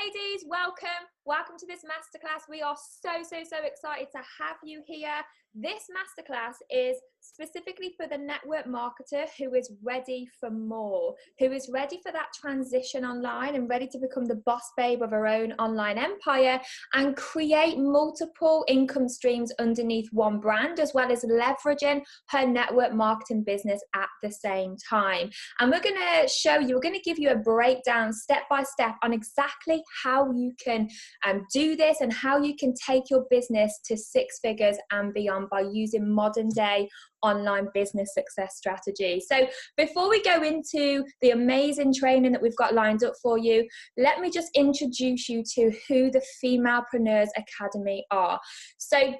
ladies, welcome to this masterclass. We are so excited to have you here. This masterclass is specifically for the network marketer who is ready for more, who is ready for that transition online and ready to become the boss babe of her own online empire and create multiple income streams underneath one brand, as well as leveraging her network marketing business at the same time. And we're going to give you a breakdown step by step on exactly how you can do this and how you can take your business to six figures and beyond by using modern day online business success strategy. So before we go into the amazing training that we've got lined up for you, let me just introduce you to who the Femalepreneur Academy are. So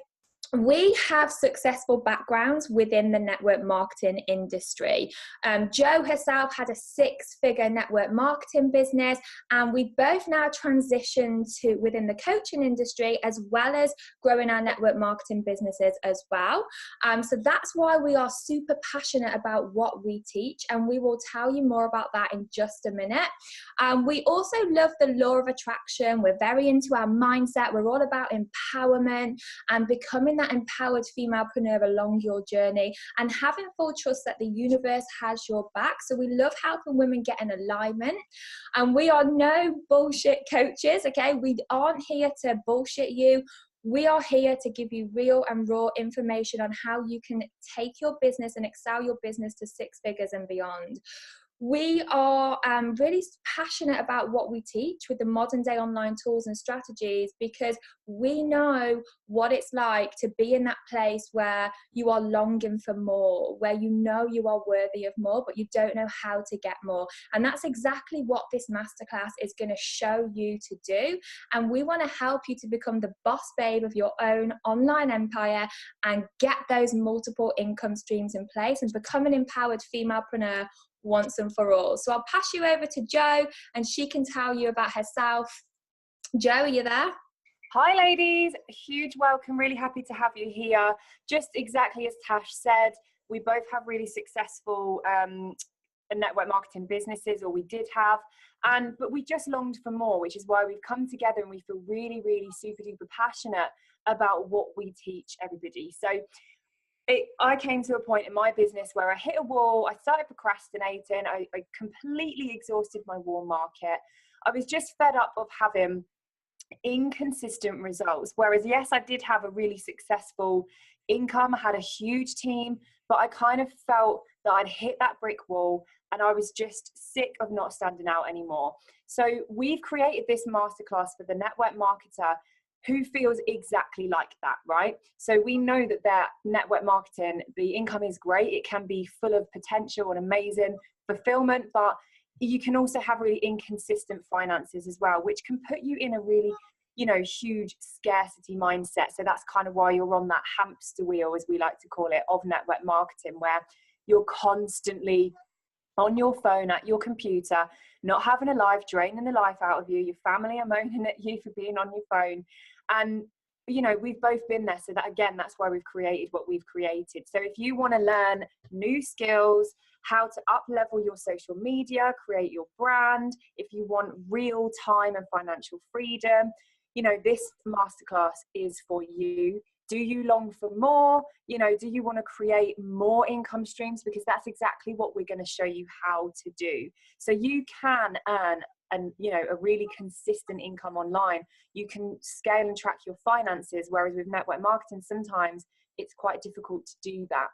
we have successful backgrounds within the network marketing industry. Jo herself had a six-figure network marketing business, and we both now transitioned to within the coaching industry as well as growing our network marketing businesses as well. So that's why we are super passionate about what we teach, and we will tell you more about that in just a minute. We also love the law of attraction. We're very into our mindset. We're all about empowerment and becoming that empowered femalepreneur along your journey and having full trust that the universe has your back. So we love helping women get in alignment, and we are no bullshit coaches, okay? We aren't here to bullshit you. We are here to give you real and raw information on how you can take your business and excel your business to six figures and beyond. We are really passionate about what we teach with the modern day online tools and strategies, because we know what it's like to be in that place where you are longing for more, where you know you are worthy of more, but you don't know how to get more. And that's exactly what this masterclass is going to show you to do. And we want to help you to become the boss babe of your own online empire and get those multiple income streams in place and become an empowered femalepreneur once and for all. So I'll pass you over to Jo and she can tell you about herself. Jo, are you there? Hi ladies, a huge welcome. Really happy to have you here. Just exactly as Tash said, we both have really successful network marketing businesses, or we did have, but we just longed for more, which is why we've come together and we feel really super duper passionate about what we teach everybody. So I came to a point in my business where I hit a wall. I started procrastinating. I completely exhausted my warm market. I was just fed up of having inconsistent results. Whereas, yes, I did have a really successful income. I had a huge team, but I kind of felt that I'd hit that brick wall and I was just sick of not standing out anymore. So we've created this masterclass for the network marketer who feels exactly like that, right? So we know that their network marketing, the income is great. It can be full of potential and amazing fulfillment, but you can also have really inconsistent finances as well, which can put you in a really, huge scarcity mindset. So that's kind of why you're on that hamster wheel, as we like to call it, of network marketing, where you're constantly on your phone, at your computer, not having a life, draining the life out of you. Your family are moaning at you for being on your phone. And, we've both been there. So that, again, that's why we've created what we've created. So if you want to learn new skills, how to up level your social media, create your brand, if you want real time and financial freedom, this masterclass is for you. Do you long for more? Do you want to create more income streams? Because that's exactly what we're going to show you how to do. So you can earn a really consistent income online. You can scale and track your finances, whereas with network marketing, sometimes it's quite difficult to do that.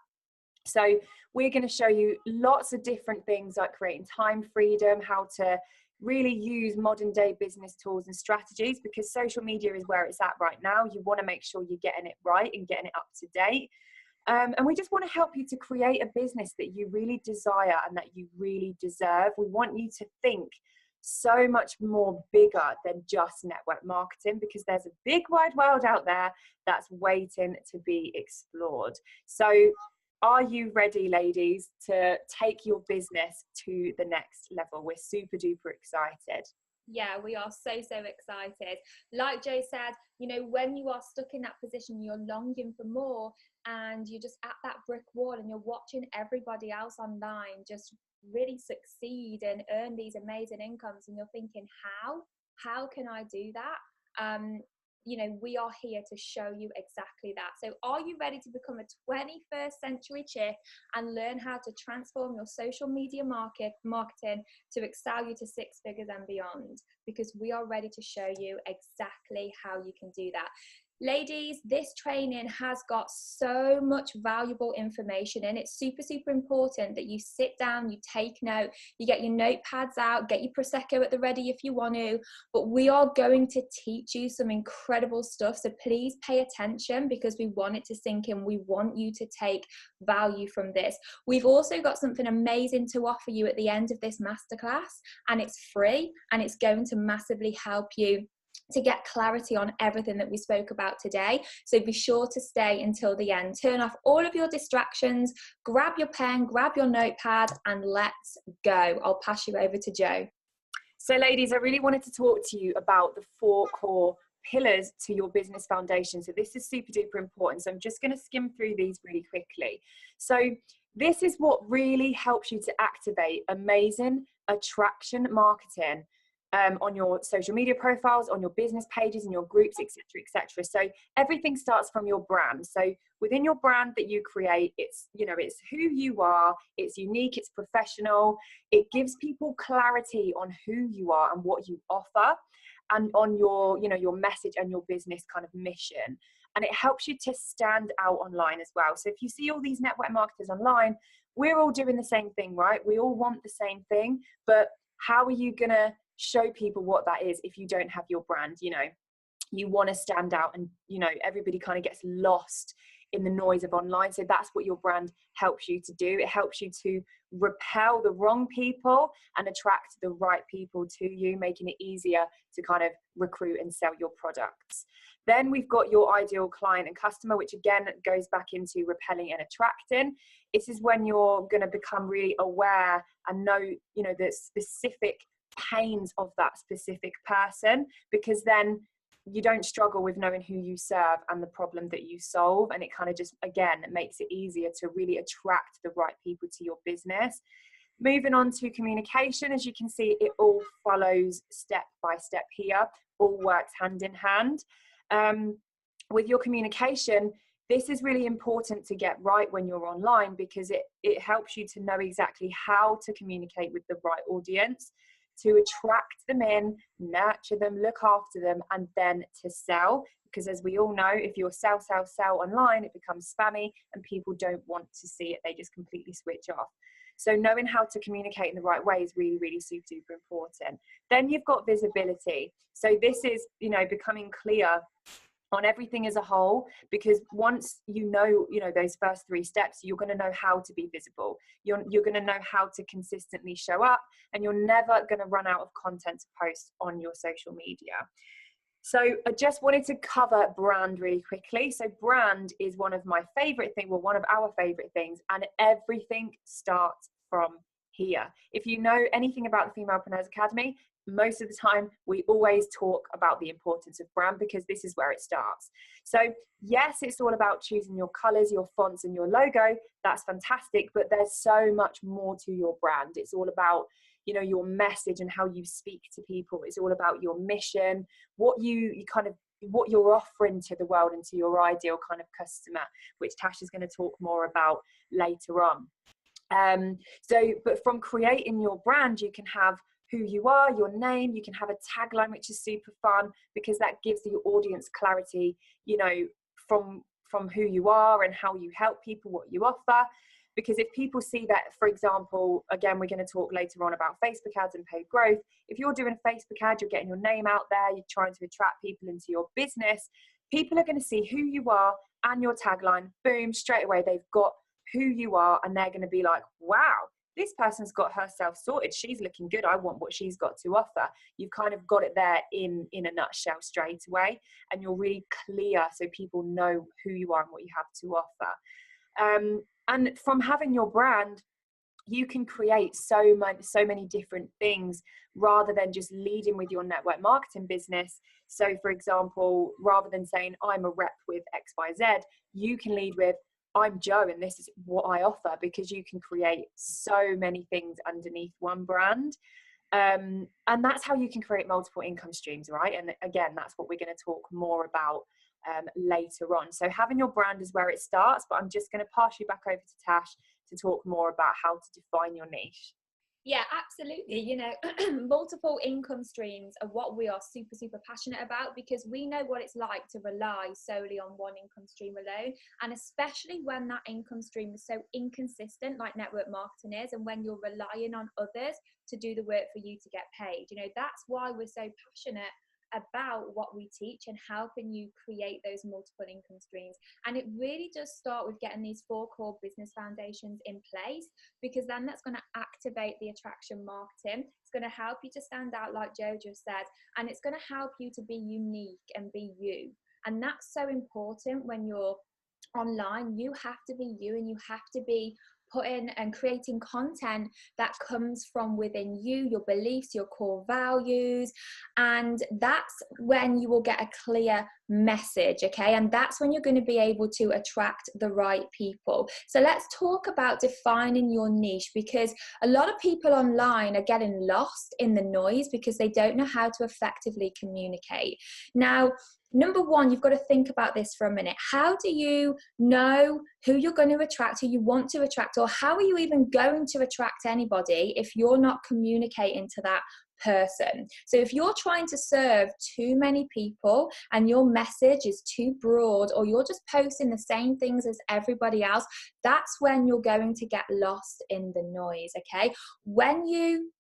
So we're going to show you lots of different things like creating time freedom, how to really use modern day business tools and strategies, because social media is where it's at right now. You want to make sure you're getting it right and getting it up to date. And we just want to help you to create a business that you really desire and that you really deserve. We want you to think so much more bigger than just network marketing, because there's a big wide world out there that's waiting to be explored. So are you ready, ladies, to take your business to the next level? We're super duper excited. Yeah, we are so excited. Like Jo said, when you are stuck in that position, you're longing for more and you're just at that brick wall and you're watching everybody else online just really succeed and earn these amazing incomes, and you're thinking, how How can I do that? You know, we are here to show you exactly that. So are you ready to become a 21st century chick and learn how to transform your social media marketing to excel you to 6 figures and beyond? Because we are ready to show you exactly how you can do that. Ladies, this training has got so much valuable information in it. It's super, super important that you sit down, you take note, you get your notepads out, get your Prosecco at the ready if you want to, but we are going to teach you some incredible stuff. So please pay attention, because we want it to sink in. We want you to take value from this. We've also got something amazing to offer you at the end of this masterclass, and it's free, and it's going to massively help you to get clarity on everything that we spoke about today. So be sure to stay until the end. Turn off all of your distractions, grab your pen, grab your notepad, and let's go. I'll pass you over to Jo. So ladies, I really wanted to talk to you about the 4 core pillars to your business foundation. So this is super duper important. So I'm just going to skim through these really quickly. So this is what really helps you to activate amazing attraction marketing on your social media profiles, on your business pages, in your groups, etc., etc. So everything starts from your brand. So within your brand that you create, it's, you know, it's who you are, it's unique, it's professional, it gives people clarity on who you are and what you offer, and on your, you know, your message and your business kind of mission. And it helps you to stand out online as well. So if you see all these network marketers online, we're all doing the same thing, right? We all want the same thing, but how are you gonna show people what that is if you don't have your brand? You know, you want to stand out, and you know, everybody kind of gets lost in the noise of online. So that's what your brand helps you to do. It helps you to repel the wrong people and attract the right people to you, making it easier to kind of recruit and sell your products. Then we've got your ideal client and customer, which again goes back into repelling and attracting. This is when you're going to become really aware and know, you know, the specific pains of that specific person, because then you don't struggle with knowing who you serve and the problem that you solve, and it kind of just, again, it makes it easier to really attract the right people to your business. Moving on to communication, as you can see, it all follows step by step here, all works hand in hand. With your communication, this is really important to get right when you're online, because it helps you to know exactly how to communicate with the right audience, to attract them in, nurture them, look after them, and then to sell. Because as we all know, if you're sell online, it becomes spammy and people don't want to see it. They just completely switch off. So knowing how to communicate in the right way is really, really super duper important. Then you've got visibility. So this is, you know, becoming clear on everything as a whole, because once you know those first 3 steps, you're going to know how to be visible. You're going to know how to consistently show up, and you're never going to run out of content to post on your social media. So I just wanted to cover brand really quickly. So brand is one of my favorite things, well, one of our favorite things, and everything starts from here. If you know anything about the Femalepreneure Academy, most of the time we always talk about the importance of brand, because this is where it starts. So yes, it's all about choosing your colors, your fonts, and your logo. That's fantastic, but there's so much more to your brand. It's all about, you know, your message and how you speak to people. It's all about your mission, what what you're offering to the world and to your ideal kind of customer, which Tash is going to talk more about later on. But from creating your brand, you can have who you are, your name, you can have a tagline, which is super fun, because that gives the audience clarity, you know, from who you are and how you help people, what you offer. Because if people see that, for example, again, we're going to talk later on about Facebook ads and paid growth. If you're doing a Facebook ad, you're getting your name out there, you're trying to attract people into your business, people are going to see who you are and your tagline. Boom, straight away, they've got who you are, and they're going to be like, wow, this person's got herself sorted. She's looking good. I want what she's got to offer. You've kind of got it there in a nutshell straight away, and you're really clear so people know who you are and what you have to offer. And from having your brand, you can create so many different things rather than just leading with your network marketing business. So for example, rather than saying I'm a rep with XYZ, you can lead with I'm Jo and this is what I offer, because you can create so many things underneath one brand. And that's how you can create multiple income streams, right? And again, that's what we're going to talk more about later on. So having your brand is where it starts, but I'm just going to pass you back over to Tash to talk more about how to define your niche. Yeah, absolutely. You know, multiple income streams are what we are super, super passionate about, because we know what it's like to rely solely on one income stream alone. And especially when that income stream is so inconsistent, like network marketing is, and when you're relying on others to do the work for you to get paid. You know, that's why we're so passionate about what we teach and helping you create those multiple income streams. And it really does start with getting these 4 core business foundations in place, because then that's going to activate the attraction marketing. It's going to help you to stand out, like Joe just said, and it's going to help you to be unique and be you. And that's so important when you're online. You have to be you, and you have to be putting and creating content that comes from within you, your beliefs, your core values. And that's when you will get a clear message, okay? And that's when you're going to be able to attract the right people. So let's talk about defining your niche, because a lot of people online are getting lost in the noise because they don't know how to effectively communicate. Now, number one, you've got to think about this for a minute. How do you know who you're going to attract, who you want to attract, or how are you even going to attract anybody if you're not communicating to that person? So if you're trying to serve too many people and your message is too broad, or you're just posting the same things as everybody else, that's when you're going to get lost in the noise, okay? When you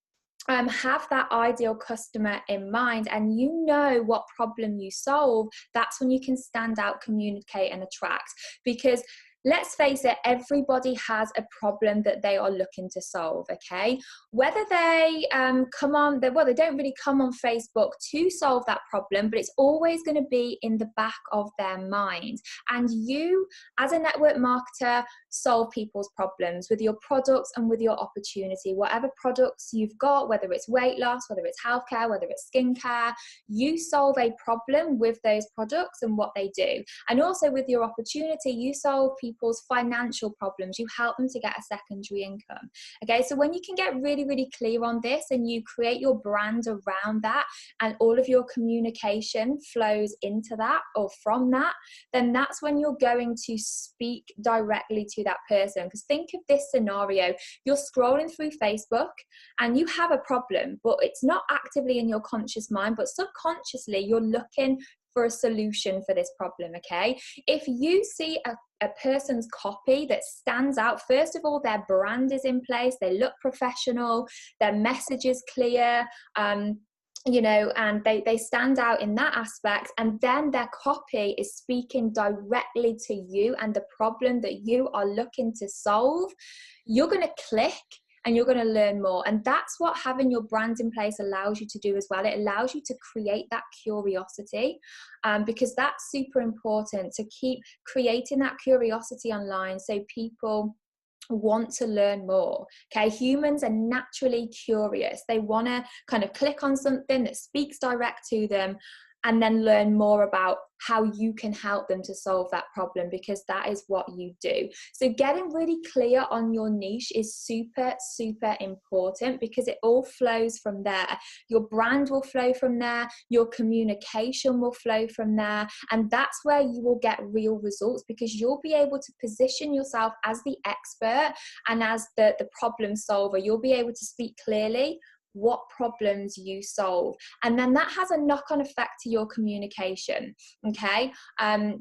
have that ideal customer in mind and you know what problem you solve, that's when you can stand out, communicate, and attract. Because let's face it, everybody has a problem that they are looking to solve, okay? Whether they they don't really come on Facebook to solve that problem, but it's always going to be in the back of their mind. And you, as a network marketer, solve people's problems with your products and with your opportunity. Whatever products you've got, whether it's weight loss, whether it's healthcare, whether it's skincare, you solve a problem with those products and what they do. And also with your opportunity, you solve people's financial problems. You help them to get a secondary income. Okay, so when you can get really, really clear on this and you create your brand around that, and all of your communication flows into that or from that, then that's when you're going to speak directly to that person. Because think of this scenario: you're scrolling through Facebook and you have a problem, but it's not actively in your conscious mind, but subconsciously you're looking for a solution for this problem, okay? If you see a person's copy that stands out, first of all, their brand is in place, they look professional, their message is clear, you know, and they stand out in that aspect, and then their copy is speaking directly to you and the problem that you are looking to solve, you're going to click and you're going to learn more. And that's what having your brand in place allows you to do as well. It allows you to create that curiosity, because that's super important, to keep creating that curiosity online so people want to learn more. Okay, humans are naturally curious. They want to kind of click on something that speaks direct to them and then learn more about how you can help them to solve that problem, because that is what you do. So getting really clear on your niche is super, super important, because it all flows from there. Your brand will flow from there, your communication will flow from there, and that's where you will get real results, because you'll be able to position yourself as the expert and as the problem solver. You'll be able to speak clearly what problems you solve, and then that has a knock-on effect to your communication, okay?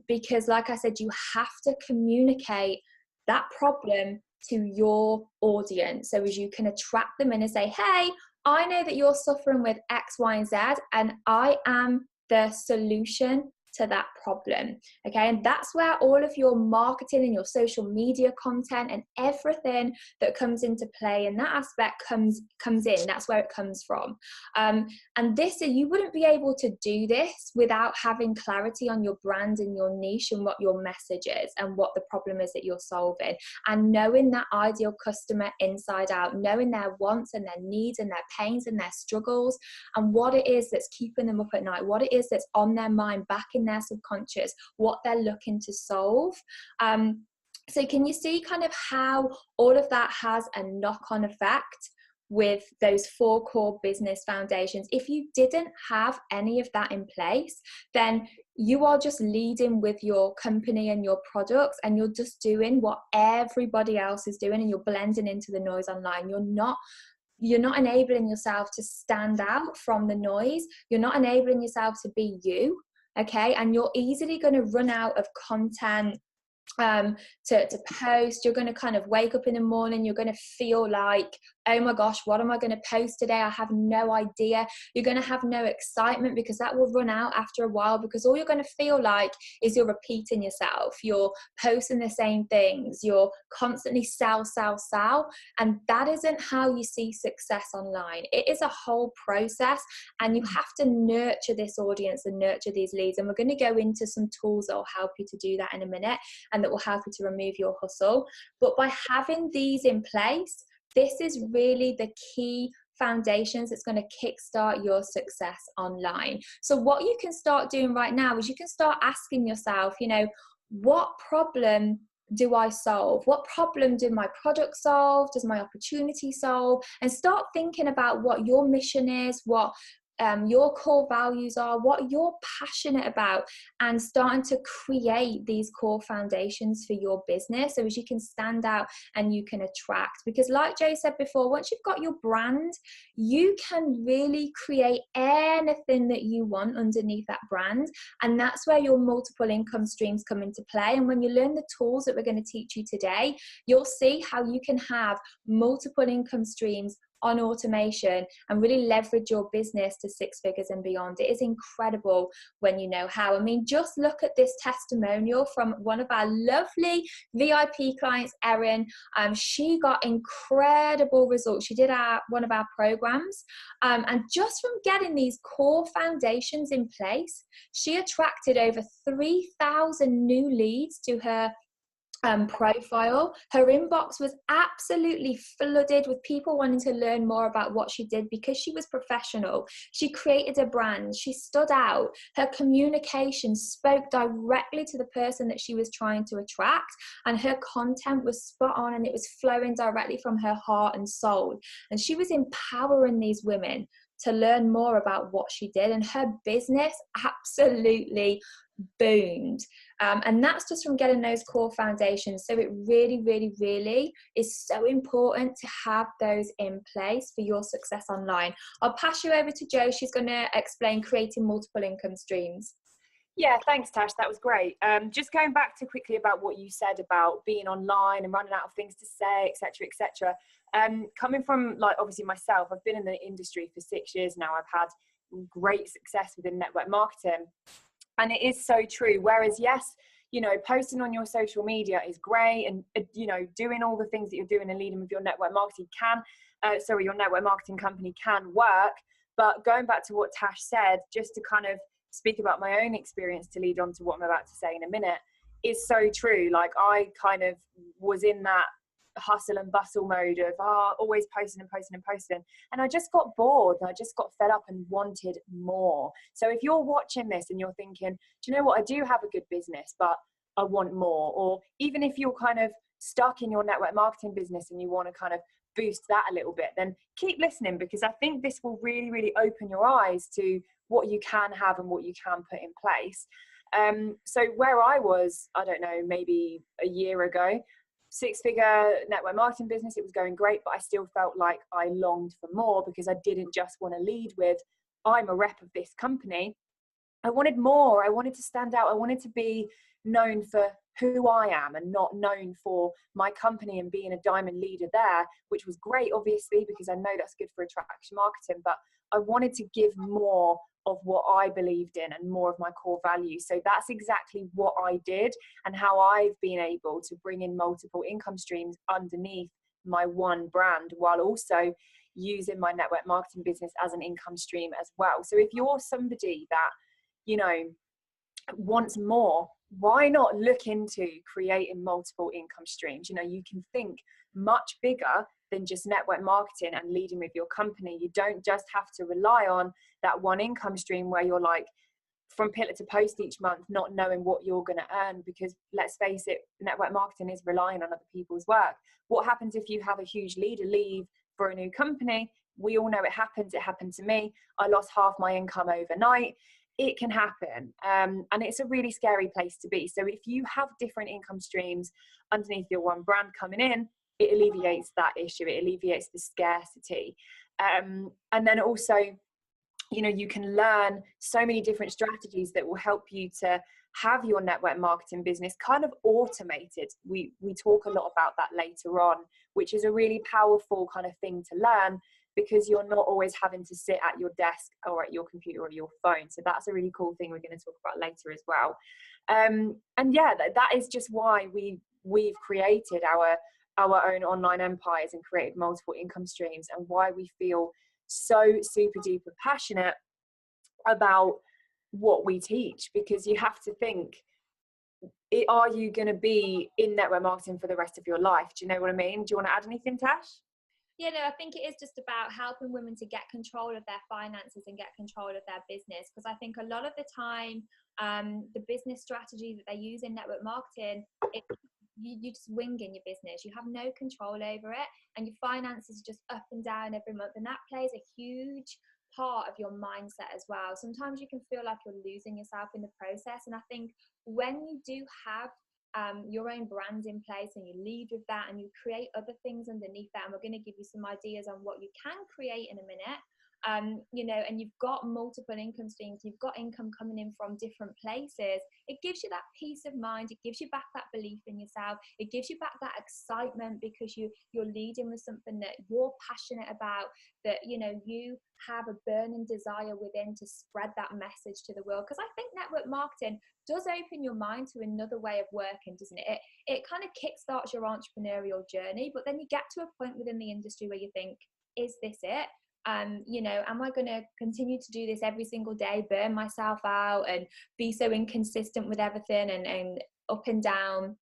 Because like I said, you have to communicate that problem to your audience, so as you can attract them in and say, hey, I know that you're suffering with X, Y, and Z, and I am the solution to that problem, okay? And that's where all of your marketing and your social media content and everything that comes into play in that aspect comes in. That's where it comes from. And this, you wouldn't be able to do this without having clarity on your brand and your niche and what your message is and what the problem is that you're solving, and knowing that ideal customer inside out, knowing their wants and their needs and their pains and their struggles, and what it is that's keeping them up at night, what it is that's on their mind, back in their subconscious, what they're looking to solve. So can you see kind of how all of that has a knock-on effect with those 4 core business foundations. If you didn't have any of that in place, then you are just leading with your company and your products, and you're just doing what everybody else is doing, and you're blending into the noise online. You're not enabling yourself to stand out from the noise. You're not enabling yourself to be you, okay? And you're easily going to run out of content to post. You're going to kind of wake up in the morning, you're going to feel like, oh my gosh, what am I going to post today? I have no idea. You're going to have no excitement, because that will run out after a while, because all you're going to feel like is you're repeating yourself. You're posting the same things. You're constantly sell. And that isn't how you see success online. It is a whole process, and you have to nurture this audience and nurture these leads. And we're going to go into some tools that will help you to do that in a minute, and that will help you to remove your hustle. But by having these in place, this is really the key foundations that's going to kickstart your success online. So what you can start doing right now is you can start asking yourself, what problem do I solve? What problem do my product solve? Does my opportunity solve? And start thinking about what your mission is, what your core values are, what you're passionate about, and starting to create these core foundations for your business, so as you can stand out and you can attract. Because like Joe said before, once you've got your brand, you can really create anything that you want underneath that brand, and that's where your multiple income streams come into play. And when you learn the tools that we're going to teach you today, you'll see how you can have multiple income streams on automation and really leverage your business to 6 figures and beyond. It is incredible when you know how. I mean, just look at this testimonial from one of our lovely VIP clients, Erin. She got incredible results. She did one of our programs, and just from getting these core foundations in place, she attracted over 3,000 new leads to her profile. Her inbox was absolutely flooded with people wanting to learn more about what she did, because she was professional. She created a brand. She stood out. Her communication spoke directly to the person that she was trying to attract, and her content was spot on, and it was flowing directly from her heart and soul. And she was empowering these women to learn more about what she did, and her business absolutely boomed. And that's just from getting those core foundations. So it really, really, really is so important to have those in place for your success online. I'll pass you over to Jo. She's going to explain creating multiple income streams. Yeah, thanks, Tash. That was great. Just going back to quickly about what you said about being online and running out of things to say, etc., etc. Coming from, like, obviously myself, I've been in the industry for 6 years now. I've had great success within network marketing. And it is so true. Whereas, yes, posting on your social media is great, and, doing all the things that you're doing and leading with your network marketing your network marketing company can work. But going back to what Tash said, just to kind of speak about my own experience to lead on to what I'm about to say in a minute, is so true. Like, I kind of was in that hustle and bustle mode of always posting. And I just got bored, and I just got fed up and wanted more. So if you're watching this and you're thinking, do you know what, I do have a good business, but I want more, or even if you're kind of stuck in your network marketing business and you want to kind of boost that a little bit, then keep listening, because I think this will really, really open your eyes to what you can have and what you can put in place. So where I was, I don't know, maybe a year ago, 6-figure network marketing business, it was going great, but I still felt like I longed for more, because I didn't just want to lead with, I'm a rep of this company. I wanted more. I wanted to stand out. I wanted to be known for who I am and not known for my company and being a diamond leader there, which was great, obviously, because I know that's good for attraction marketing, but I wanted to give more of what I believed in and more of my core values. So that's exactly what I did, and how I've been able to bring in multiple income streams underneath my one brand, while also using my network marketing business as an income stream as well. So if you're somebody that, wants more, why not look into creating multiple income streams? You can think much bigger than just network marketing and leading with your company. You don't just have to rely on that one income stream where you're like from pillar to post each month, not knowing what you're going to earn, because let's face it, network marketing is relying on other people's work. What happens if you have a huge leader leave for a new company. We all know it happens. It happened to me. I lost half my income overnight. It can happen. And it's a really scary place to be. So if you have different income streams underneath your one brand coming in, it alleviates that issue. It alleviates the scarcity. And then also, you can learn so many different strategies that will help you to have your network marketing business kind of automated. We talk a lot about that later on, which is a really powerful kind of thing to learn, because you're not always having to sit at your desk or at your computer or your phone. So that's a really cool thing we're going to talk about later as well. And yeah, that is just why we've created our own online empires and created multiple income streams, and why we feel so super duper passionate about what we teach. Because you have to think, are you going to be in network marketing for the rest of your life? Do you know what I mean? Do you want to add anything, Tash? Yeah, no, I think it is just about helping women to get control of their finances and get control of their business. Because I think a lot of the time, the business strategy that they use in network marketing, you just wing in your business. You have no control over it, and your finances are just up and down every month. And that plays a huge part of your mindset as well. Sometimes you can feel like you're losing yourself in the process. And I think when you do have your own brand in place, and you lead with that, and you create other things underneath that, and we're going to give you some ideas on what you can create in a minute, and you've got multiple income streams, you've got income coming in from different places, it gives you that peace of mind, it gives you back that belief in yourself, it gives you back that excitement, because you're leading with something that you're passionate about, that you have a burning desire within to spread that message to the world. Because I think network marketing does open your mind to another way of working, doesn't it? It kind of kickstarts your entrepreneurial journey, but then you get to a point within the industry where you think, is this it? Am I going to continue to do this every single day, burn myself out and be so inconsistent with everything and up and down?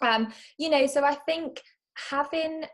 So I think having,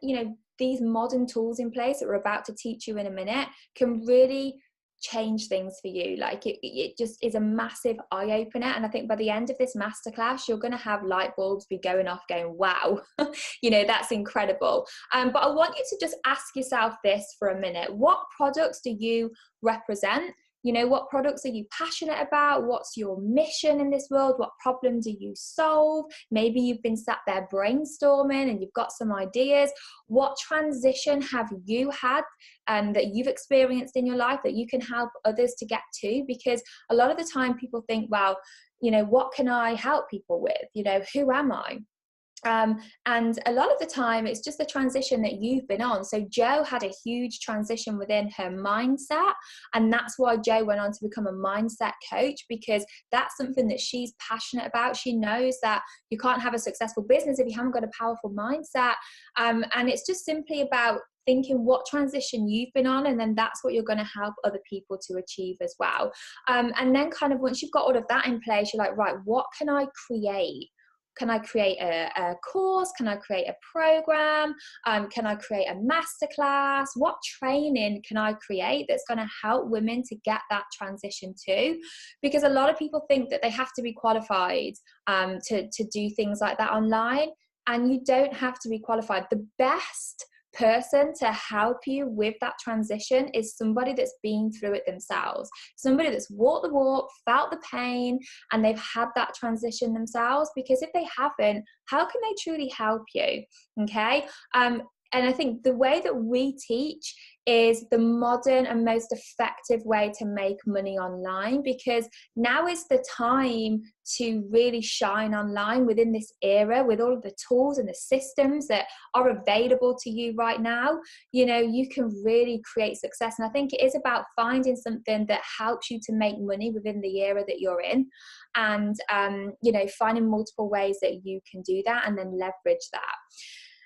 these modern tools in place that we're about to teach you in a minute can really change things for you. Like it just is a massive eye-opener. And I think by the end of this masterclass, you're going to have light bulbs be going off going, wow, that's incredible. But I want you to just ask yourself this for a minute. What products do you represent? What products are you passionate about? What's your mission in this world? What problem do you solve? Maybe you've been sat there brainstorming and you've got some ideas. What transition have you had that you've experienced in your life that you can help others to get to? Because a lot of the time people think, well, what can I help people with? Who am I? And a lot of the time it's just the transition that you've been on. So Jo had a huge transition within her mindset, and that's why Jo went on to become a mindset coach, because that's something that she's passionate about. She knows that you can't have a successful business if you haven't got a powerful mindset, and it's just simply about thinking what transition you've been on, and then that's what you're going to help other people to achieve as well. And then kind of once you've got all of that in place, you're like, right, what can I create? Can I create a course? Can I create a program? Can I create a masterclass? What training can I create that's going to help women to get that transition too? Because a lot of people think that they have to be qualified to do things like that online, and you don't have to be qualified. The best person to help you with that transition is somebody that's been through it themselves, somebody that's walked the walk, felt the pain, and they've had that transition themselves. Because if they haven't, how can they truly help you? Okay. And I think the way that we teach is the modern and most effective way to make money online, because now is the time to really shine online within this era with all of the tools and the systems that are available to you right now. You can really create success. And I think it is about finding something that helps you to make money within the era that you're in, and, finding multiple ways that you can do that and then leverage that.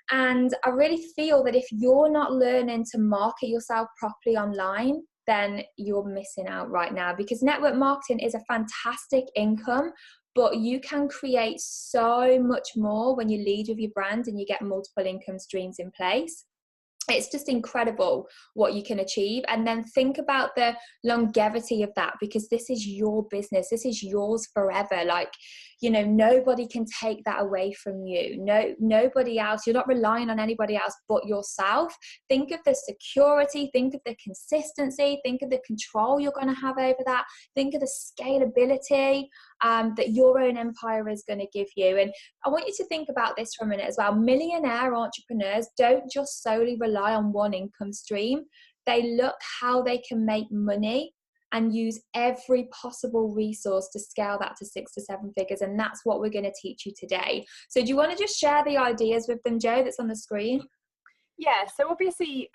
And I really feel that if you're not learning to market yourself properly online, then you're missing out right now, because network marketing is a fantastic income, but you can create so much more when you lead with your brand and you get multiple income streams in place. it's just incredible what you can achieve. And then think about the longevity of that, because this is your business, this is yours forever. Like, you know, nobody can take that away from you. Nobody else. You're not relying on anybody else but yourself. Think of the security, think of the consistency, think of the control you're going to have over that, think of the scalability that your own empire is going to give you. And I want you to think about this for a minute as well. Millionaire entrepreneurs don't just solely rely on one income stream. They look how they can make money and use every possible resource to scale that to 6 to 7 figures. And that's what we're going to teach you today. So do you want to just share the ideas with them, Jo, that's on the screen? Yeah, so obviously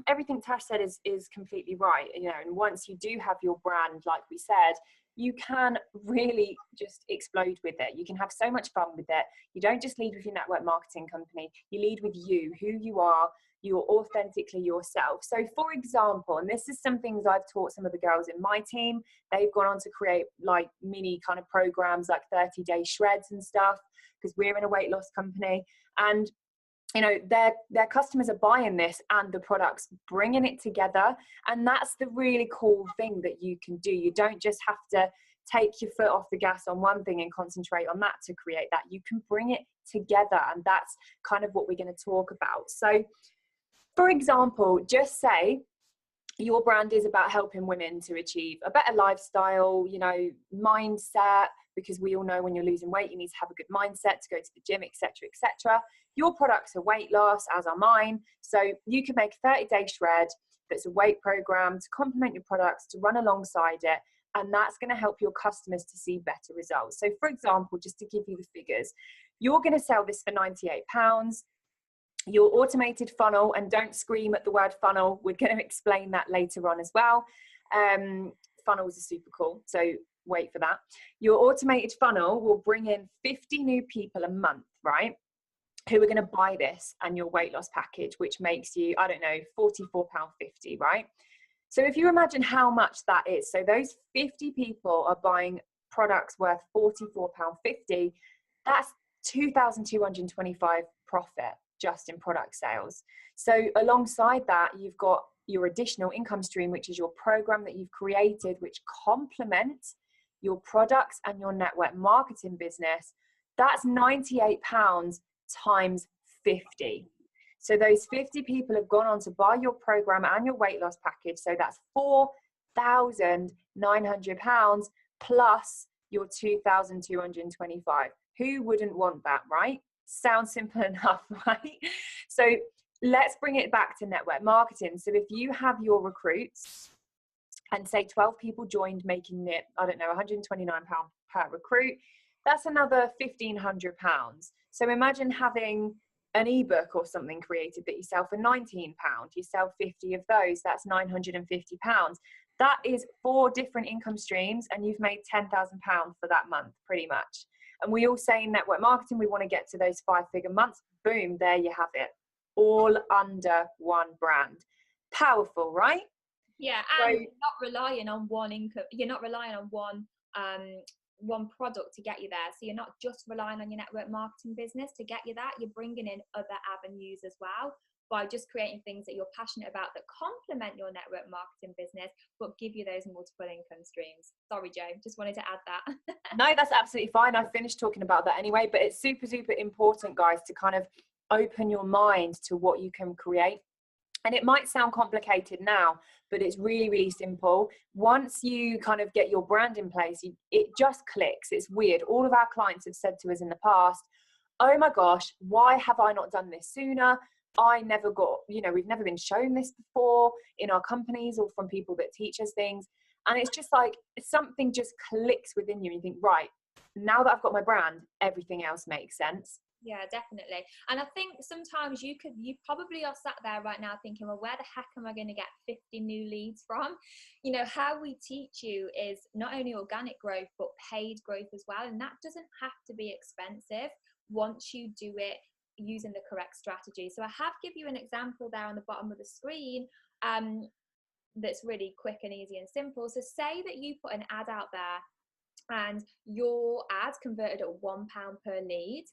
everything Tash said is completely right, you know, and once you do have your brand, like we said, you can really just explode with it. You can have so much fun with it. You don't just lead with your network marketing company, you lead with you, who you are. You're authentically yourself. So for example, and this is some things I've taught some of the girls in my team, they've gone on to create like mini kind of programs like 30-day shreds and stuff, because we're in a weight loss company. And you know, their customers are buying this and the products, bringing it together. And that's the really cool thing that you can do. You don't just have to take your foot off the gas on one thing and concentrate on that to create that. You can bring it together, and that's kind of what we're going to talk about. So for example, just say your brand is about helping women to achieve a better lifestyle, you know, mindset, because we all know when you're losing weight, you need to have a good mindset to go to the gym, etc., etc. Your products are weight loss, as are mine. So you can make a 30-day shred that's a weight program to complement your products, to run alongside it. And that's going to help your customers to see better results. So for example, just to give you the figures, you're going to sell this for £98. Your automated funnel, and don't scream at the word funnel, we're going to explain that later on as well. Funnels are super cool, so wait for that. Your automated funnel will bring in 50 new people a month, right, who are going to buy this and your weight loss package, which makes you, I don't know, £44.50, right? So if you imagine how much that is, so those 50 people are buying products worth £44.50, that's 2,225 profit just in product sales. So alongside that, you've got your additional income stream, which is your program that you've created, which complements your products and your network marketing business. That's £98 times 50. So those 50 people have gone on to buy your program and your weight loss package. So that's £4,900 plus your 2,225. Who wouldn't want that, right? Sounds simple enough, right? So let's bring it back to network marketing. So if you have your recruits and say 12 people joined, making it, I don't know, £129 per recruit, that's another £1,500. So imagine having an ebook or something created that you sell for £19. You sell 50 of those, that's £950. That is 4 different income streams, and you've made £10,000 for that month, pretty much. And we all say in network marketing, we want to get to those 5-figure months. Boom, there you have it. All under one brand. Powerful, right? Yeah, and you're not relying on one income. You're not relying on one product to get you there. So you're not just relying on your network marketing business to get you that. You're bringing in other avenues as well by just creating things that you're passionate about that complement your network marketing business, but give you those multiple income streams. Sorry, Jo, just wanted to add that. No, that's absolutely fine. I finished talking about that anyway, but it's super, super important, guys, to kind of open your mind to what you can create. And it might sound complicated now, but it's really, really simple. Once you kind of get your brand in place, it just clicks. It's weird. All of our clients have said to us in the past, oh my gosh, why have I not done this sooner? I never got, you know, we've never been shown this before in our companies or from people that teach us things. And it's just like something just clicks within you and you think, right, now that I've got my brand, everything else makes sense. Yeah, definitely. And I think sometimes you probably are sat there right now thinking, well, where the heck am I going to get 50 new leads from? You know, how we teach you is not only organic growth, but paid growth as well. And that doesn't have to be expensive once you do it using the correct strategy. So I have give you an example there on the bottom of the screen that's really quick and easy and simple. So say that you put an ad out there and your ad converted at £1 per lead,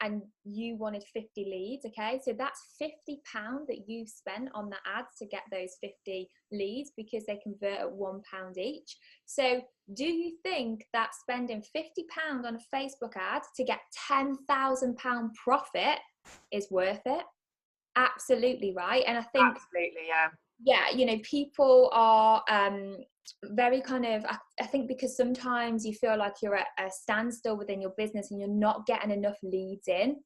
and you wanted 50 leads, okay? So that's £50 that you spent on the ads to get those 50 leads, because they convert at £1 each. So do you think that spending £50 on a Facebook ad to get £10,000 profit is worth it? Absolutely, right? And I think, absolutely, yeah. Yeah, you know, people are very kind of, I think because sometimes you feel like you're at a standstill within your business and you're not getting enough leads in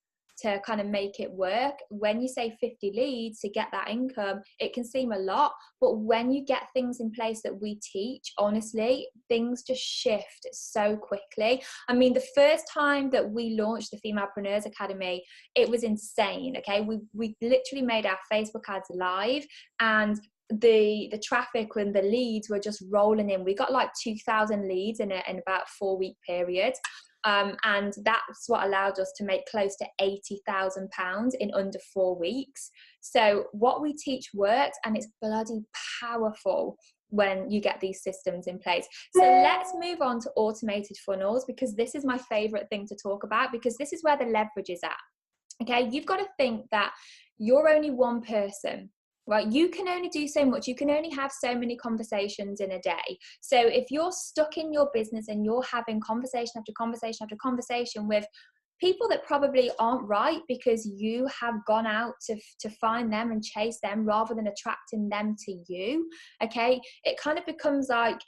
to kind of make it work. When you say 50 leads to get that income, it can seem a lot, but when you get things in place that we teach, honestly, things just shift so quickly. I mean, the first time that we launched the Femalepreneur Academy, it was insane, okay? We literally made our Facebook ads live, and the traffic and the leads were just rolling in. We got like 2,000 leads in about a 4-week period. And that's what allowed us to make close to £80,000 in under 4 weeks. So what we teach works, and it's bloody powerful when you get these systems in place. So let's move on to automated funnels, because this is my favorite thing to talk about, because this is where the leverage is at. Okay, you've got to think that you're only one person. Right, you can only do so much. You can only have so many conversations in a day. So if you're stuck in your business and you're having conversation after conversation after conversation with people that probably aren't right, because you have gone out to find them and chase them rather than attracting them to you, okay, it kind of becomes like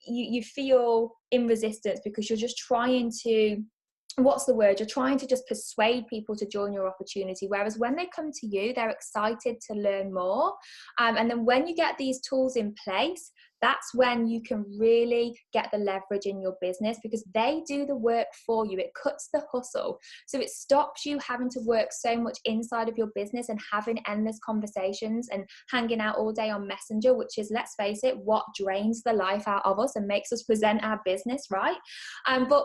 you feel in resistance, because you're just trying to, what's the word? You're trying to just persuade people to join your opportunity. Whereas when they come to you, they're excited to learn more. And then when you get these tools in place, that's when you can really get the leverage in your business, because they do the work for you. It cuts the hustle. So it stops you having to work so much inside of your business and having endless conversations and hanging out all day on Messenger, which is, let's face it, what drains the life out of us and makes us present our business, right? But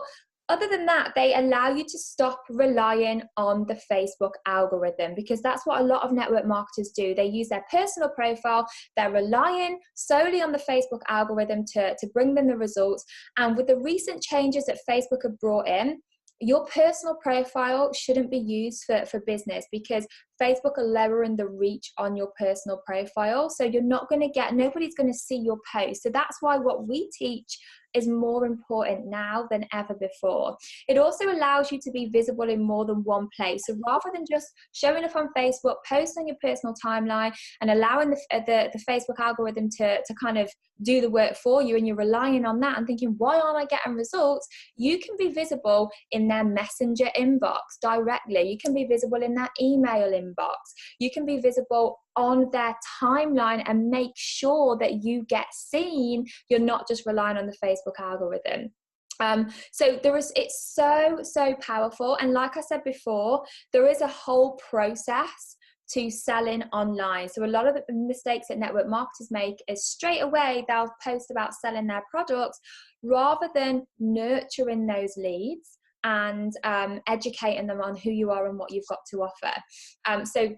other than that, they allow you to stop relying on the Facebook algorithm, because that's what a lot of network marketers do. They use their personal profile. They're relying solely on the Facebook algorithm to bring them the results. And with the recent changes that Facebook have brought in, your personal profile shouldn't be used for business, because Facebook are lowering the reach on your personal profile. So you're not going to get, nobody's going to see your post. So that's why what we teach is more important now than ever before. It also allows you to be visible in more than one place. So rather than just showing up on Facebook, post on your personal timeline and allowing the Facebook algorithm to kind of do the work for you, and you're relying on that and thinking, why aren't I getting results? You can be visible in their Messenger inbox directly. You can be visible in their email inbox. You can be visible on their timeline and make sure that you get seen. You're not just relying on the Facebook algorithm. So it's so powerful. And like I said before, there is a whole process to selling online. So a lot of the mistakes that network marketers make is straight away they'll post about selling their products rather than nurturing those leads and educating them on who you are and what you've got to offer. So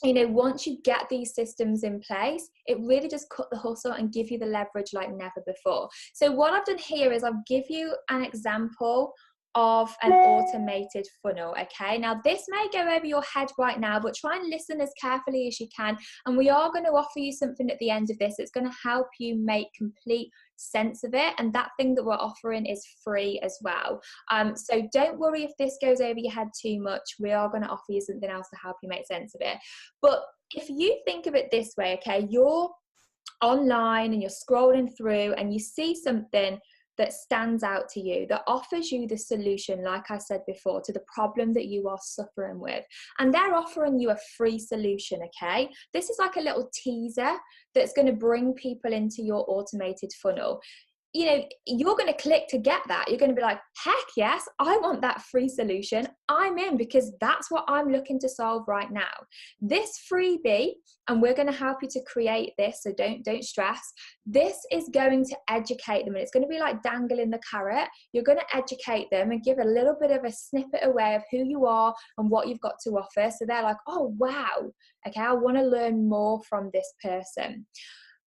you know, once you get these systems in place, it really does cut the hustle and give you the leverage like never before. So what I've done here is I'll give you an example of an automated funnel, okay? Now this may go over your head right now, but try and listen as carefully as you can, and we are going to offer you something at the end of this that's going to help you make complete sense of it, and that thing that we're offering is free as well. So don't worry if this goes over your head too much. We are going to offer you something else to help you make sense of it. But if you think of it this way, okay, you're online and you're scrolling through and you see something that stands out to you, that offers you the solution, like I said before, to the problem that you are suffering with. And they're offering you a free solution, okay? This is like a little teaser that's going to bring people into your automated funnel. You know, you're going to click to get that. You're going to be like, heck yes, I want that free solution. I'm in, because that's what I'm looking to solve right now. This freebie, and we're going to help you to create this, so don't stress. This is going to educate them, and it's going to be like dangling the carrot. You're going to educate them and give a little bit of a snippet away of who you are and what you've got to offer. So they're like, oh, wow, okay, I want to learn more from this person.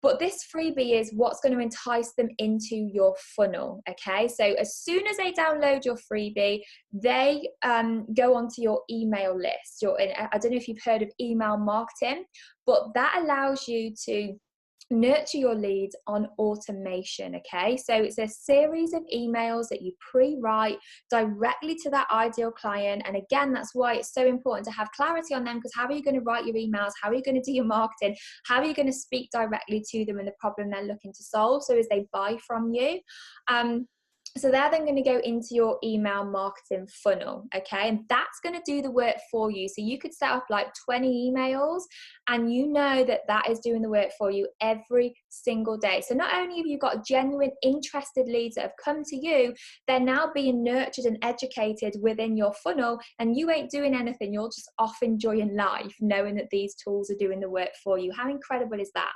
But this freebie is what's going to entice them into your funnel, okay? So as soon as they download your freebie, they go onto your email list. I don't know if you've heard of email marketing, but that allows you to nurture your leads on automation, okay? So it's a series of emails that you pre-write directly to that ideal client. And again, that's why it's so important to have clarity on them, because how are you going to write your emails? How are you going to do your marketing? How are you going to speak directly to them and the problem they're looking to solve, so as they buy from you? So they're then going to go into your email marketing funnel, okay? And that's going to do the work for you. So you could set up like 20 emails, and you know that that is doing the work for you every single day. So not only have you got genuine interested leads that have come to you, they're now being nurtured and educated within your funnel, and you ain't doing anything. You're just off enjoying life, knowing that these tools are doing the work for you. How incredible is that?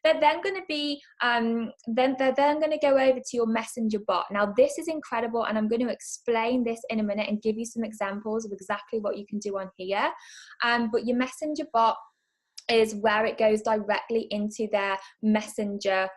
They're then going to be, they're then going to go over to your messenger bot. Now, this is incredible, and I'm going to explain this in a minute and give you some examples of exactly what you can do on here. But your messenger bot is where it goes directly into their messenger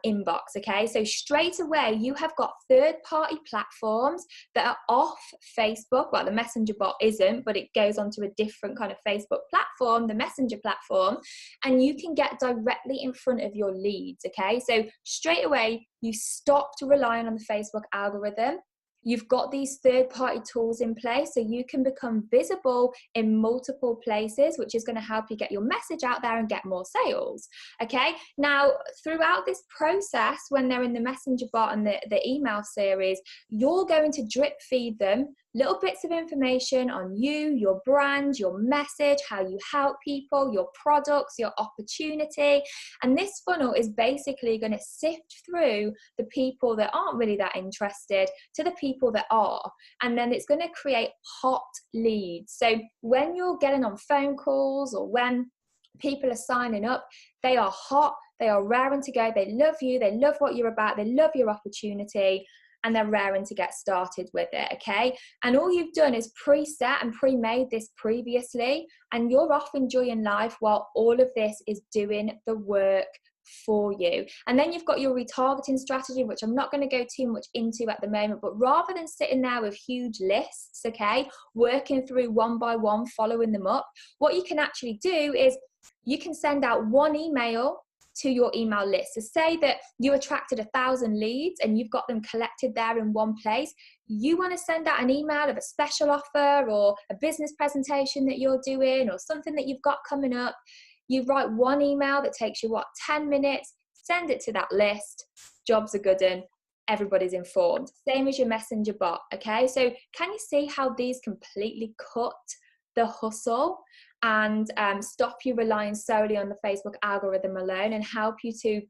inbox, okay? So straight away, you have got third-party platforms that are off Facebook. Well, the messenger bot isn't, but it goes onto a different kind of Facebook platform, the messenger platform, and you can get directly in front of your leads, okay? So straight away, you stopped relying on the Facebook algorithm. You've got these third-party tools in place, so you can become visible in multiple places, which is going to help you get your message out there and get more sales, okay? Now, throughout this process, when they're in the messenger bot and the email series, you're going to drip feed them little bits of information on you, your brand, your message, how you help people, your products, your opportunity. And this funnel is basically going to sift through the people that aren't really that interested to the people that are. And then it's going to create hot leads. So when you're getting on phone calls or when people are signing up, they are hot, they are raring to go, they love you, they love what you're about, they love your opportunity, and they're raring to get started with it, okay? And all you've done is preset and pre-made this previously, and you're off enjoying life while all of this is doing the work for you. And then you've got your retargeting strategy, which I'm not going to go too much into at the moment, but rather than sitting there with huge lists, okay, working through one by one, following them up, what you can actually do is you can send out one email to your email list. So say that you attracted 1,000 leads and you've got them collected there in one place. You want to send out an email of a special offer or a business presentation that you're doing or something that you've got coming up. You write one email that takes you, 10 minutes, send it to that list, jobs are good and everybody's informed. Same as your messenger bot, okay? So can you see how these completely cut the hustle and stop you relying solely on the Facebook algorithm alone and help you to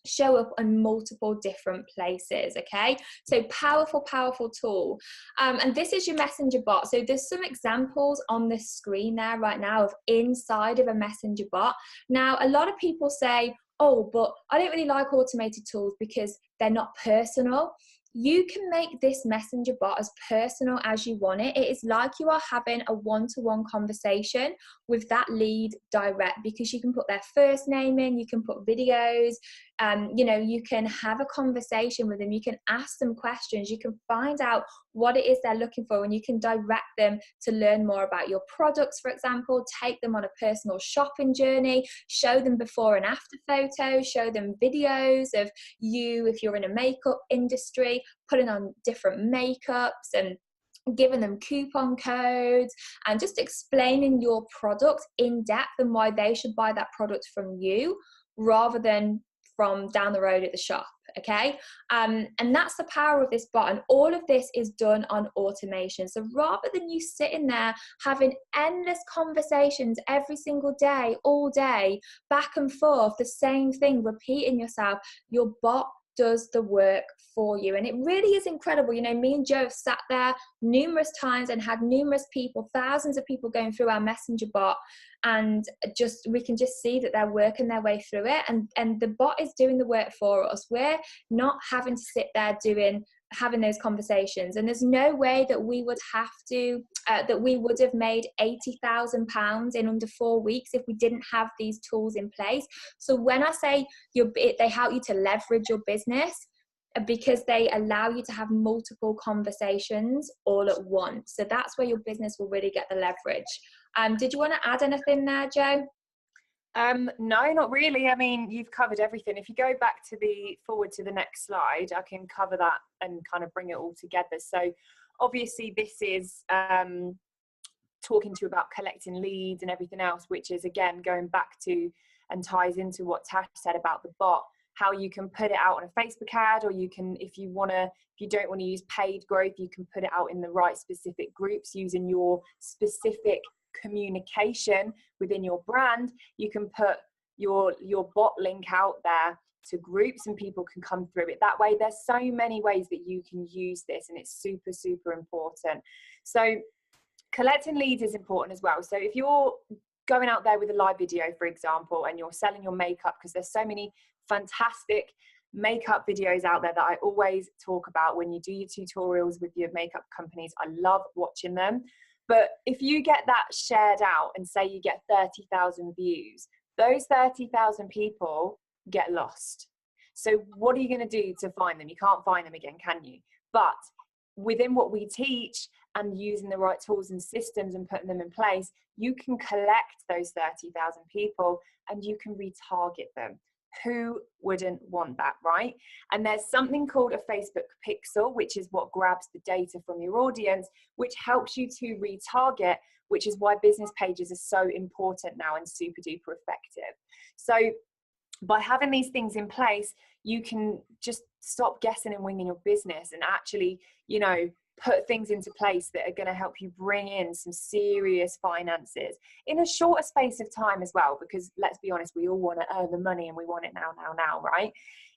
show up on multiple different places, okay? So powerful, powerful tool. And this is your messenger bot. So there's some examples on the screen there right now of inside of a messenger bot. Now, a lot of people say, oh, but I don't really like automated tools because they're not personal. You can make this messenger bot as personal as you want it. It is like you are having a one-to-one conversation with that lead direct, because you can put their first name in, you can put videos, you can have a conversation with them, you can ask them questions, you can find out what it is they're looking for, and you can direct them to learn more about your products, for example, take them on a personal shopping journey, show them before and after photos, show them videos of you if you're in a makeup industry, putting on different makeups and giving them coupon codes and just explaining your product in depth and why they should buy that product from you rather than from down the road at the shop, okay? And that's the power of this bot, and all of this is done on automation. So rather than you sitting there having endless conversations every single day, all day, back and forth, the same thing, repeating yourself, your bot does the work for you. And it really is incredible. Me and Joe have sat there numerous times and had numerous people, thousands of people going through our messenger bot, and we can just see that they're working their way through it, and the bot is doing the work for us. We're not having to sit there having those conversations, and there's no way that we would have to that we would have made £80,000 in under 4 weeks if we didn't have these tools in place. So when I say they help you to leverage your business, because they allow you to have multiple conversations all at once. So that's where your business will really get the leverage. Did you want to add anything there, Joe? No, not really. I mean, you've covered everything. If you go back to forward to the next slide, I can cover that and kind of bring it all together. So obviously this is talking to you about collecting leads and everything else, which is again going back to and ties into what Tash said about the bot, how you can put it out on a Facebook ad, or you can, if you don't want to use paid growth, you can put it out in the right specific groups using your specific communication within your brand. You can put your bot link out there to groups and people can come through it that way. There's so many ways that you can use this, and it's super, super important. So collecting leads is important as well. So if you're going out there with a live video, for example, and you're selling your makeup, because there's so many fantastic makeup videos out there that I always talk about when you do your tutorials with your makeup companies. I love watching them. But if you get that shared out and say you get 30,000 views, those 30,000 people get lost. So what are you going to do to find them? You can't find them again, can you? But within what we teach and using the right tools and systems and putting them in place, you can collect those 30,000 people and you can retarget them. Who wouldn't want that, right? And there's something called a Facebook pixel, which is what grabs the data from your audience, which helps you to retarget, which is why business pages are so important now and super duper effective. So by having these things in place, you can just stop guessing and winging your business and actually, you know, put things into place that are going to help you bring in some serious finances in a shorter space of time as well, because let's be honest, we all want to earn the money and we want it now, right?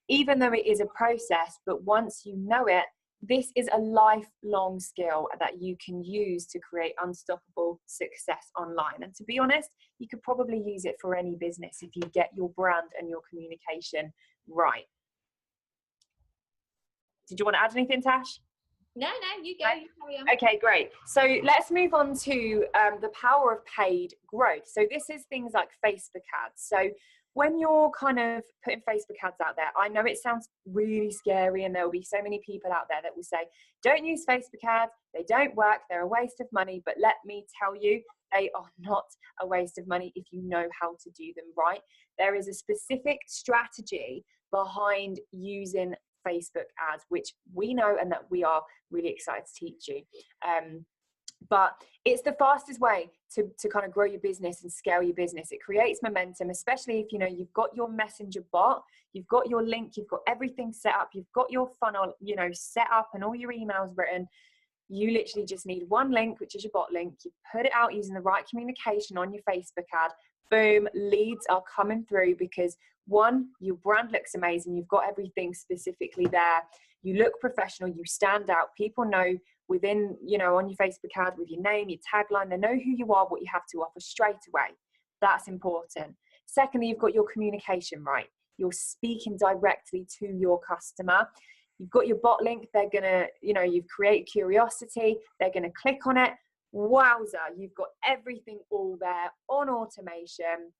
Even though it is a process, but once you know it, this is a lifelong skill that you can use to create unstoppable success online. And to be honest, you could probably use it for any business if you get your brand and your communication right. Did you want to add anything, Tash? No, you go. You carry on. Okay, great. So let's move on to the power of paid growth. So this is things like Facebook ads. So when you're kind of putting Facebook ads out there, I know it sounds really scary and there will be so many people out there that will say, don't use Facebook ads, they don't work, they're a waste of money. But let me tell you, they are not a waste of money if you know how to do them right. There is a specific strategy behind using Facebook ads, which we know and that we are really excited to teach you. But it's the fastest way to kind of grow your business and scale your business. It creates momentum, especially if, you know, you've got your messenger bot, you've got your link, you've got everything set up, you've got your funnel, you know, set up and all your emails written. You literally just need one link, which is your bot link. You put it out using the right communication on your Facebook ad. Boom, leads are coming through because one, your brand looks amazing. You've got everything specifically there. You look professional, you stand out. People know within, you know, on your Facebook ad with your name, your tagline, they know who you are, what you have to offer straight away. That's important. Secondly, you've got your communication right. You're speaking directly to your customer. You've got your bot link. They're going to, you know, you've created curiosity. They're going to click on it. Wowza, you've got everything all there on automation.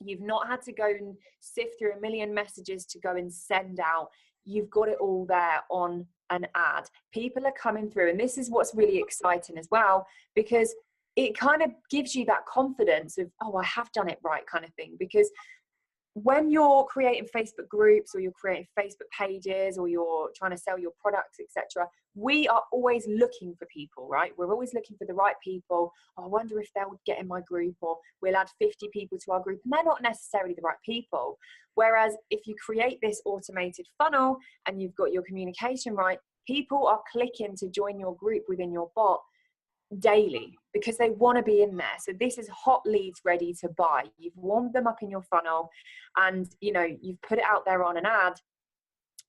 You've not had to go and sift through a million messages to go and send out. You've got it all there on an ad. People are coming through, and this is what's really exciting as well, because it kind of gives you that confidence of, oh, I have done it right kind of thing. Because when you're creating Facebook groups or you're creating Facebook pages or you're trying to sell your products, etc., we are always looking for people, right? We're always looking for the right people. Oh, I wonder if they'll get in my group, or we'll add 50 people to our group, and they're not necessarily the right people. Whereas if you create this automated funnel and you've got your communication right, people are clicking to join your group within your bot daily because they want to be in there. So this is hot leads ready to buy. You've warmed them up in your funnel, and you know, you've put it out there on an ad,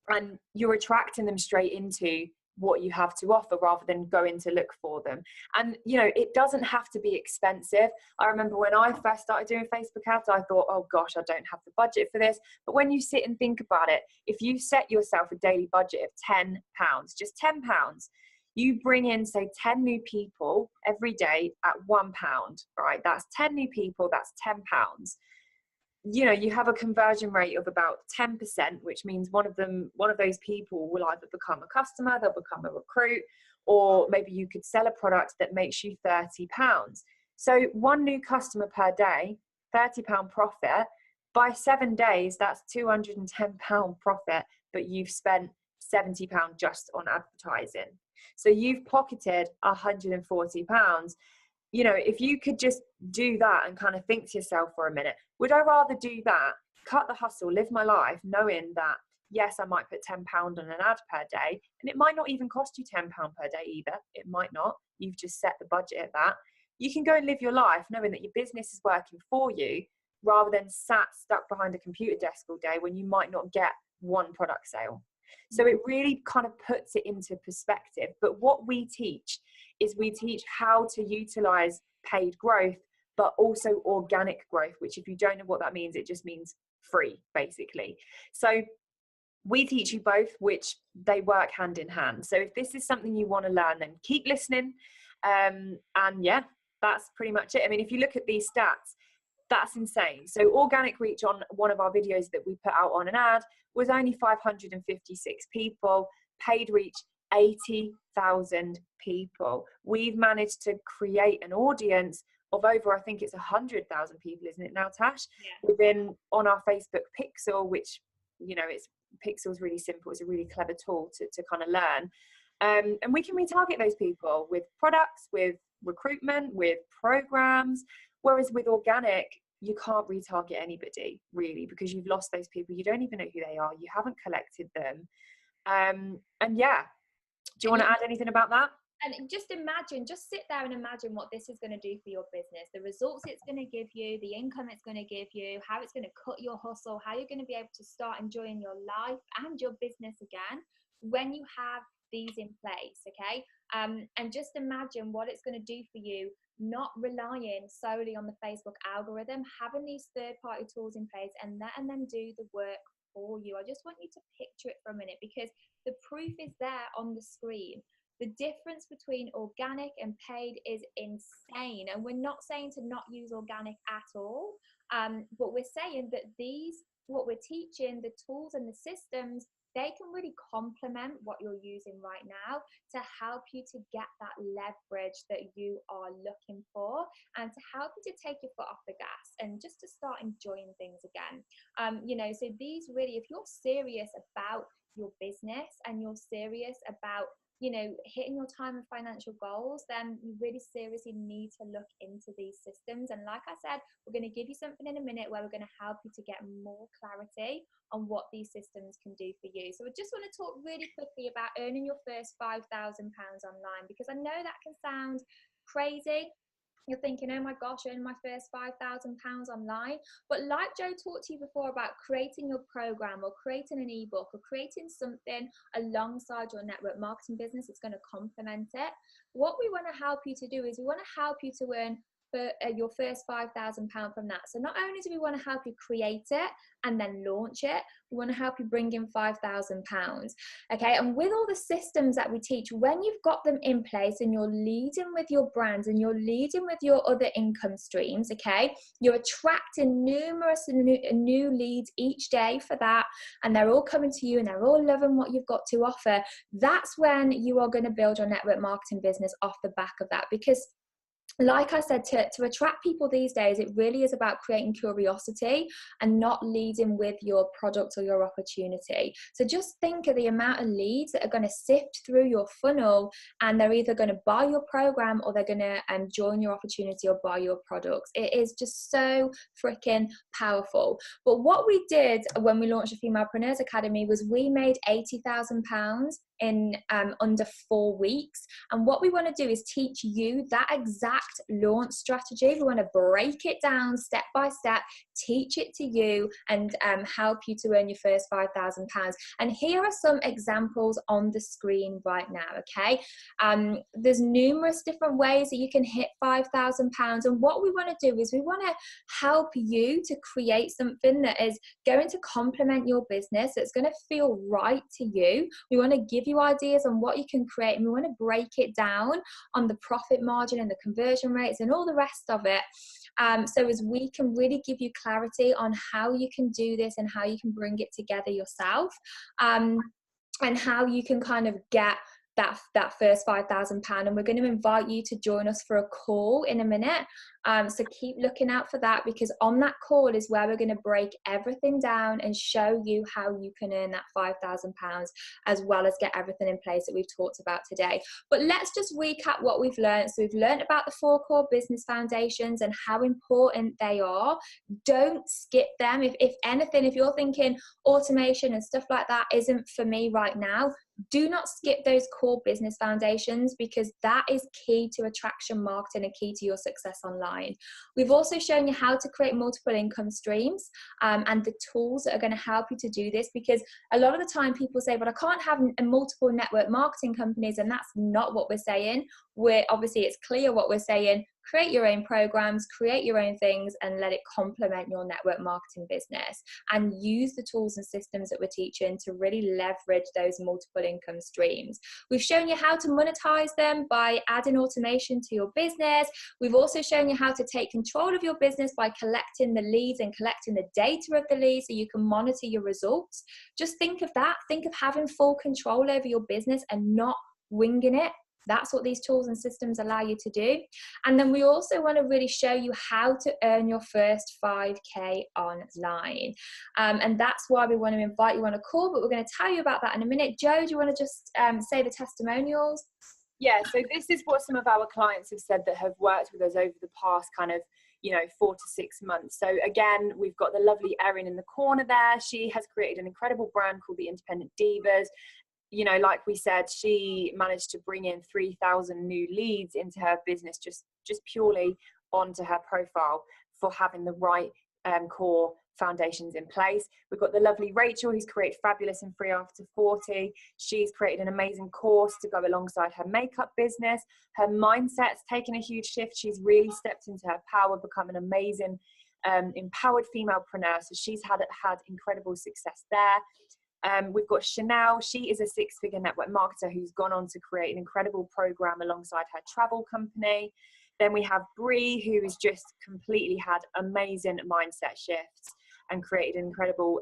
and you're attracting them straight into what you have to offer rather than going to look for them. And you know, it doesn't have to be expensive. I remember when I first started doing Facebook ads, I thought, oh gosh, I don't have the budget for this. But when you sit and think about it, if you set yourself a daily budget of £10, just £10, you bring in, say, 10 new people every day at £1, right? That's 10 new people, that's £10. You know, you have a conversion rate of about 10%, which means one of those people will either become a customer, they'll become a recruit, or maybe you could sell a product that makes you £30. So one new customer per day, £30 profit. By 7 days, that's £210 profit, but you've spent £70 just on advertising. So you've pocketed £140. You know, if you could just do that and kind of think to yourself for a minute, would I rather do that, cut the hustle, live my life, knowing that, yes, I might put £10 on an ad per day, and it might not even cost you £10 per day either. It might not. You've just set the budget at that. You can go and live your life knowing that your business is working for you, rather than stuck behind a computer desk all day when you might not get one product sale. So it really kind of puts it into perspective. But what we teach is we teach how to utilize paid growth, but also organic growth, which if you don't know what that means, it just means free, basically. So we teach you both, which they work hand in hand. So if this is something you want to learn, then keep listening. And yeah, that's pretty much it. I mean, if you look at these stats, that's insane. So organic reach on one of our videos that we put out on an ad was only 556 people. Paid reach, 80,000 people. We've managed to create an audience of over, I think it's 100,000 people, isn't it now, Tash? Yeah. Within on our Facebook Pixel, which, you know, Pixel's really simple. It's a really clever tool to kind of learn. And we can retarget those people with products, with recruitment, with programs. Whereas with organic, you can't retarget anybody really, because you've lost those people. You don't even know who they are. You haven't collected them. And yeah, do you want to add anything about that? And just sit there and imagine what this is going to do for your business, the results it's going to give you, the income it's going to give you, how it's going to cut your hustle, how you're going to be able to start enjoying your life and your business again when you have these in place, okay? And just imagine what it's going to do for you, not relying solely on the Facebook algorithm, having these third-party tools in place and letting them do the work for you. I just want you to picture it for a minute, because the proof is there on the screen. The difference between organic and paid is insane. And we're not saying to not use organic at all, but we're saying that what we're teaching, the tools and the systems, they can really complement what you're using right now to help you to get that leverage that you are looking for, and to help you to take your foot off the gas and just to start enjoying things again. You know, so these really, if you're serious about your business and you're serious about, you know, hitting your time and financial goals, then you really seriously need to look into these systems. And like I said, we're going to give you something in a minute where we're going to help you to get more clarity on what these systems can do for you. So I just want to talk really quickly about earning your first £5,000 online, because I know that can sound crazy. You're thinking, oh my gosh, earn my first £5,000 online. But like Joe talked to you before about creating your program or creating an ebook or creating something alongside your network marketing business that's going to complement it, what we want to help you to do is we want to help you to earn your first £5,000 from that. So not only do we want to help you create it and then launch it, we want to help you bring in £5,000. Okay, and with all the systems that we teach, when you've got them in place and you're leading with your brand and you're leading with your other income streams, okay, you're attracting numerous new leads each day for that, and they're all coming to you and they're all loving what you've got to offer. That's when you are going to build your network marketing business off the back of that. Because like I said, to attract people these days, it really is about creating curiosity and not leading with your product or your opportunity. So just think of the amount of leads that are going to sift through your funnel, and they're either going to buy your program or they're going to join your opportunity or buy your products. It is just so freaking powerful. But what we did when we launched the Femalepreneur Academy was we made £80,000 in under 4 weeks. And what we want to do is teach you that exact launch strategy. We want to break it down step by step, teach it to you, and help you to earn your first £5,000. And here are some examples on the screen right now, okay? There's numerous different ways that you can hit £5,000. And what we want to do is we want to help you to create something that is going to complement your business, that's going to feel right to you. We want to give you ideas on what you can create, and we want to break it down on the profit margin and the conversion rates and all the rest of it. So as we can really give you clarity on how you can do this and how you can bring it together yourself, and how you can kind of get that first £5,000. And we're going to invite you to join us for a call in a minute. So keep looking out for that, because on that call is where we're going to break everything down and show you how you can earn that £5,000, as well as get everything in place that we've talked about today. But let's just recap what we've learned. So we've learned about the 4 core business foundations and how important they are. Don't skip them. If anything, if you're thinking automation and stuff like that isn't for me right now, do not skip those core business foundations, because that is key to attraction marketing and key to your success online. We've also shown you how to create multiple income streams, and the tools that are going to help you to do this, because a lot of the time people say, but I can't have multiple network marketing companies, and that's not what we're saying. Obviously it's clear what we're saying. Create your own programs, create your own things, and let it complement your network marketing business, and use the tools and systems that we're teaching to really leverage those multiple income streams. We've shown you how to monetize them by adding automation to your business. We've also shown you how to take control of your business by collecting the leads and collecting the data of the leads so you can monitor your results. Just think of that. Think of having full control over your business and not winging it. That's what these tools and systems allow you to do. And then we also want to really show you how to earn your first 5K online. And that's why we want to invite you on a call, but we're going to tell you about that in a minute. Joe, do you want to just say the testimonials? Yeah, so this is what some of our clients have said that have worked with us over the past kind of 4 to 6 months. So again, we've got the lovely Erin in the corner there. She has created an incredible brand called the Independent Divas. Like we said, she managed to bring in 3,000 new leads into her business just purely onto her profile for having the right core foundations in place. We've got the lovely Rachel, who's created Fabulous and Free After 40. She's created an amazing course to go alongside her makeup business. Her mindset's taken a huge shift. She's really stepped into her power, become an amazing empowered femalpreneur. So she's had incredible success there. We've got Chanel. She is a 6-figure network marketer who's gone on to create an incredible program alongside her travel company. Then we have Bree, who has just completely had amazing mindset shifts and created an incredible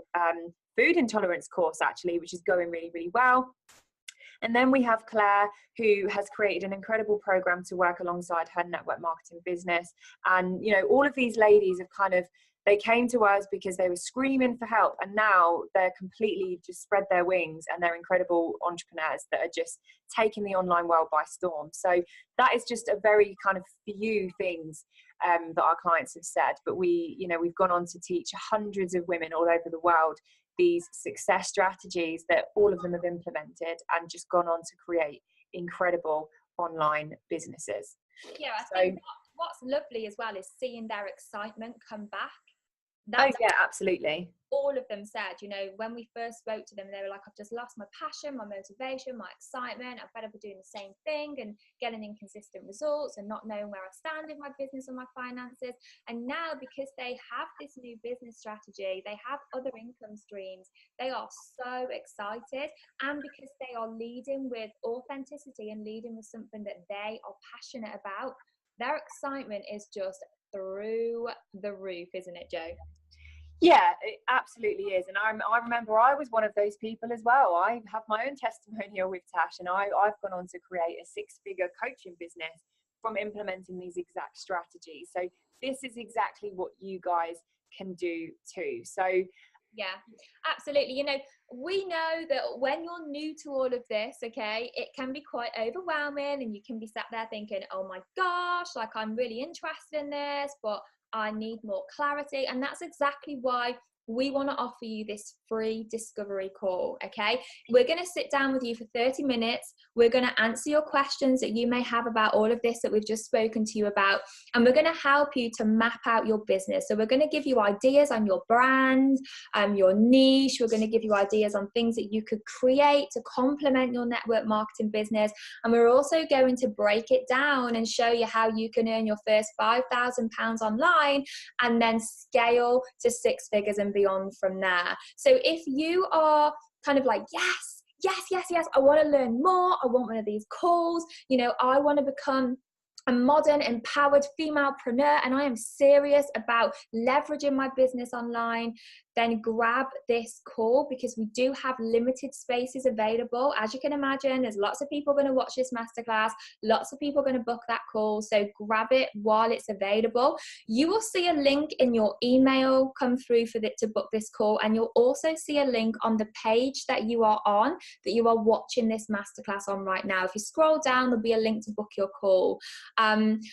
food intolerance course, actually, which is going really, really well. And then we have Claire, who has created an incredible program to work alongside her network marketing business. And, all of these ladies have they came to us because they were screaming for help, and now they're completely just spread their wings, and they're incredible entrepreneurs that are just taking the online world by storm. So that is just a very kind of few things that our clients have said, but we've gone on to teach hundreds of women all over the world these success strategies that all of them have implemented and just gone on to create incredible online businesses. Yeah, I think what's lovely as well is seeing their excitement come back. Yeah, absolutely. All of them said, when we first spoke to them, they were like, I've just lost my passion, my motivation, my excitement. I've better be doing the same thing and getting inconsistent results and not knowing where I stand in my business and my finances. And now, because they have this new business strategy, they have other income streams, they are so excited. And because they are leading with authenticity and leading with something that they are passionate about, their excitement is just through the roof, isn't it, Joe? Yeah, it absolutely is. And I remember I was one of those people as well. I have my own testimonial with Tash, and I've gone on to create a 6-figure coaching business from implementing these exact strategies. So this is exactly what you guys can do too. So yeah, absolutely. We know that when you're new to all of this, okay, it can be quite overwhelming, and you can be sat there thinking, oh my gosh, like I'm really interested in this, but I need more clarity. And that's exactly why we want to offer you this free discovery call, okay? We're going to sit down with you for 30 minutes. We're going to answer your questions that you may have about all of this that we've just spoken to you about, and we're going to help you to map out your business. So we're going to give you ideas on your brand, your niche. We're going to give you ideas on things that you could create to complement your network marketing business. And we're also going to break it down and show you how you can earn your first £5,000 online and then scale to 6 figures and beyond from there. So if you are kind of like, yes, yes, I want to learn more. I want one of these calls. You know, I want to become a modern, empowered femalepreneur, and I am serious about leveraging my business online, then grab this call, because we do have limited spaces available. As you can imagine, there's lots of people going to watch this masterclass, lots of people are going to book that call, so grab it while it's available. You will see a link in your email come through to book this call, and you'll also see a link on the page that you are on, that you are watching this masterclass on right now. If you scroll down, there'll be a link to book your call. And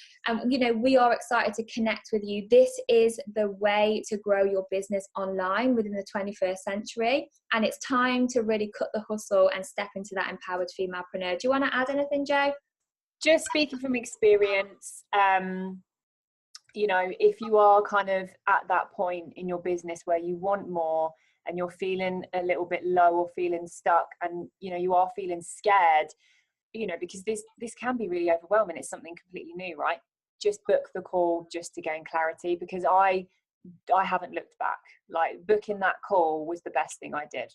you know, we are excited to connect with you. This is the way to grow your business online within the 21st century, and it's time to really cut the hustle and step into that empowered femalepreneur. Do you want to add anything, Jo? Just speaking from experience, you know, if you are kind of at that point in your business where you want more and you're feeling a little bit low or feeling stuck, and you know, you are feeling scared, you know, because this can be really overwhelming. It's something completely new, right? Just book the call just to gain clarity, because I haven't looked back. Like, booking that call was the best thing I did.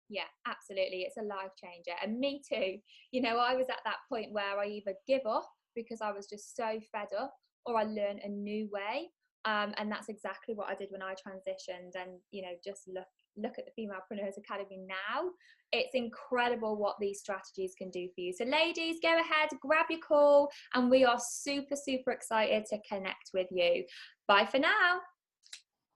Yeah, absolutely. It's a life changer. And me too. You know, I was at that point where I either give up because I was just so fed up, or I learned a new way. And that's exactly what I did when I transitioned. And, you know, just look at the Femalepreneur Academy now. It's incredible what these strategies can do for you. So ladies, go ahead, grab your call, and we are super, super excited to connect with you. Bye for now.